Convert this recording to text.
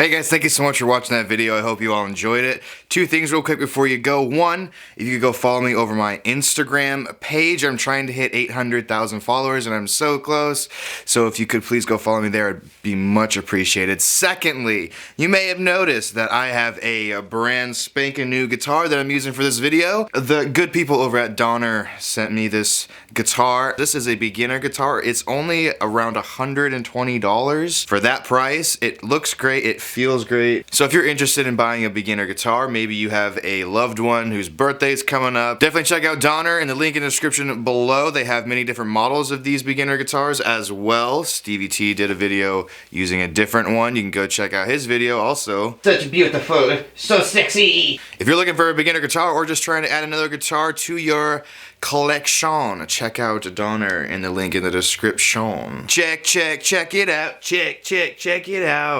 Hey guys, thank you so much for watching that video. I hope you all enjoyed it. Two things real quick before you go. One, if you could go follow me over my Instagram page. I'm trying to hit 800,000 followers and I'm so close. So if you could please go follow me there, it'd be much appreciated. Secondly, you may have noticed that I have a brand spanking new guitar that I'm using for this video. The good people over at Donner sent me this guitar. This is a beginner guitar. It's only around $120. For that price, it looks great. It feels great. So if you're interested in buying a beginner guitar, maybe you have a loved one whose birthday's coming up, definitely check out Donner in the link in the description below. They have many different models of these beginner guitars as well. Stevie T did a video using a different one. You can go check out his video also. Such beautiful, so sexy. If you're looking for a beginner guitar or just trying to add another guitar to your collection, check out Donner in the link in the description. Check it out. Check it out.